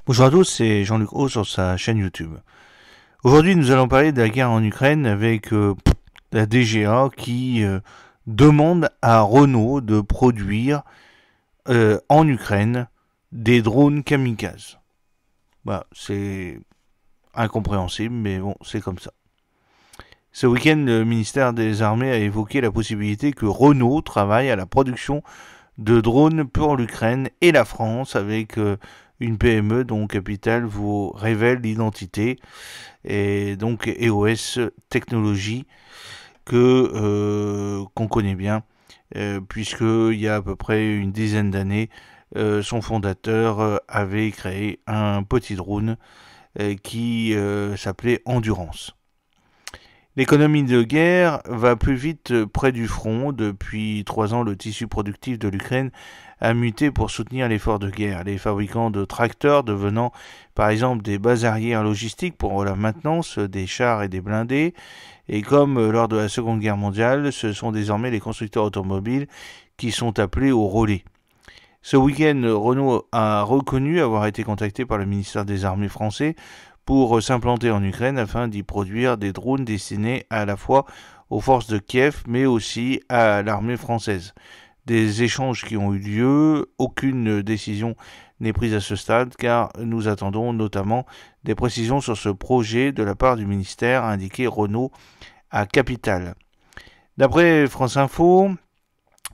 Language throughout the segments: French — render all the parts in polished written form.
Bonjour à tous, c'est Jean-Luc Haut sur sa chaîne YouTube. Aujourd'hui, nous allons parler de la guerre en Ukraine avec la DGA qui demande à Renault de produire en Ukraine des drones kamikazes. Bah, c'est incompréhensible, mais bon, c'est comme ça. Ce week-end, le ministère des Armées a évoqué la possibilité que Renault travaille à la production de drones pour l'Ukraine et la France avec une PME dont Capital vous révèle l'identité et donc EOS Technologies qu'on connaît bien puisqu'il y a à peu près une dizaine d'années son fondateur avait créé un petit drone qui s'appelait Endurance. L'économie de guerre va plus vite près du front. Depuis 3 ans, le tissu productif de l'Ukraine a muté pour soutenir l'effort de guerre. Les fabricants de tracteurs devenant par exemple des bases arrières logistiques pour la maintenance des chars et des blindés. Et comme lors de la Seconde Guerre mondiale, ce sont désormais les constructeurs automobiles qui sont appelés au relais. Ce week-end, Renault a reconnu avoir été contacté par le ministère des Armées français pour s'implanter en Ukraine afin d'y produire des drones destinés à la fois aux forces de Kiev mais aussi à l'armée française. Des échanges qui ont eu lieu, aucune décision n'est prise à ce stade car nous attendons notamment des précisions sur ce projet de la part du ministère, a indiqué Renault à Capital. D'après France Info,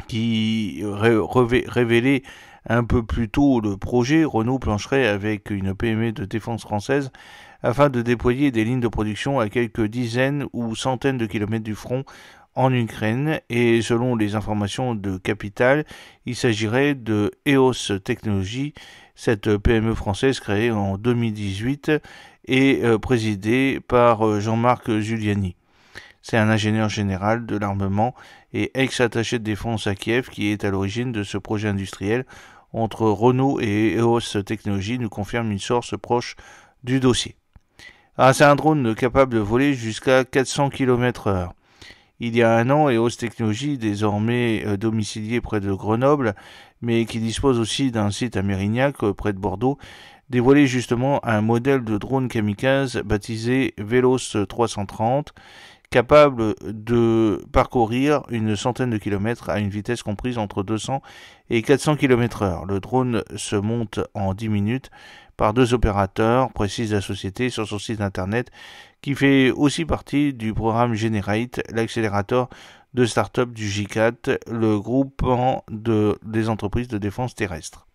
qui révélait un peu plus tôt le projet, Renault plancherait avec une PME de défense française afin de déployer des lignes de production à quelques dizaines ou centaines de kilomètres du front en Ukraine et selon les informations de Capital, il s'agirait de EOS Technologies, cette PME française créée en 2018 et présidée par Jean-Marc Giuliani. C'est un ingénieur général de l'armement et ex-attaché de défense à Kiev qui est à l'origine de ce projet industriel entre Renault et EOS Technologies, nous confirme une source proche du dossier. C'est un drone capable de voler jusqu'à 400 km/h. Il y a un an, EOS Technologies, désormais domicilié près de Grenoble, mais qui dispose aussi d'un site à Mérignac, près de Bordeaux, dévoilait justement un modèle de drone kamikaze baptisé Velos 330, capable de parcourir une centaine de kilomètres à une vitesse comprise entre 200 et 400 km/h. Le drone se monte en 10 minutes par 2 opérateurs, précise la société sur son site internet, qui fait aussi partie du programme Generate, l'accélérateur de start-up du G4, le groupement des entreprises de défense terrestre.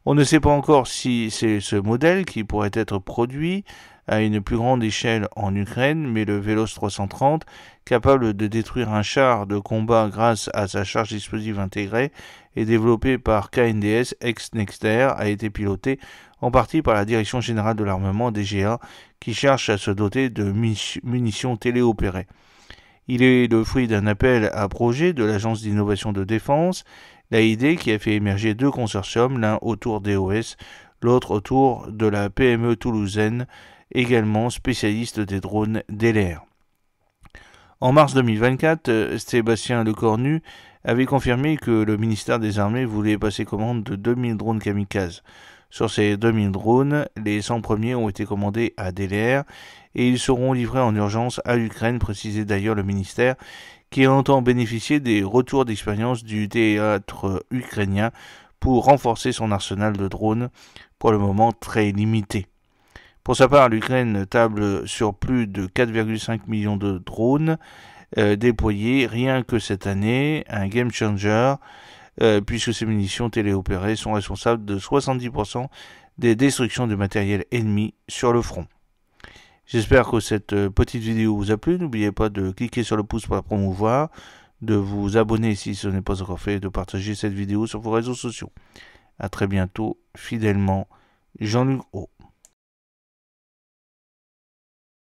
On ne sait pas encore si c'est ce modèle qui pourrait être produit à une plus grande échelle en Ukraine, mais le Velos 330, capable de détruire un char de combat grâce à sa charge explosive intégrée et développé par KNDS ex-Nexter, a été piloté en partie par la Direction générale de l'armement DGA, qui cherche à se doter de munitions téléopérées. Il est le fruit d'un appel à projet de l'Agence d'innovation de défense, l'AID, qui a fait émerger 2 consortiums, l'un autour d'EOS, l'autre autour de la PME toulousaine, également spécialiste des drones DLR. En mars 2024, Sébastien Lecornu avait confirmé que le ministère des Armées voulait passer commande de 2000 drones kamikazes. Sur ces 2000 drones, les 100 premiers ont été commandés à DLR et ils seront livrés en urgence à l'Ukraine, précisait d'ailleurs le ministère, qui entend bénéficier des retours d'expérience du théâtre ukrainien pour renforcer son arsenal de drones, pour le moment très limité. Pour sa part, l'Ukraine table sur plus de 4,5 millions de drones déployés rien que cette année, un game changer, puisque ces munitions téléopérées sont responsables de 70% des destructions de matériel ennemi sur le front. J'espère que cette petite vidéo vous a plu. N'oubliez pas de cliquer sur le pouce pour la promouvoir, de vous abonner si ce n'est pas encore fait et de partager cette vidéo sur vos réseaux sociaux. A très bientôt, fidèlement, Jean-Luc Haut.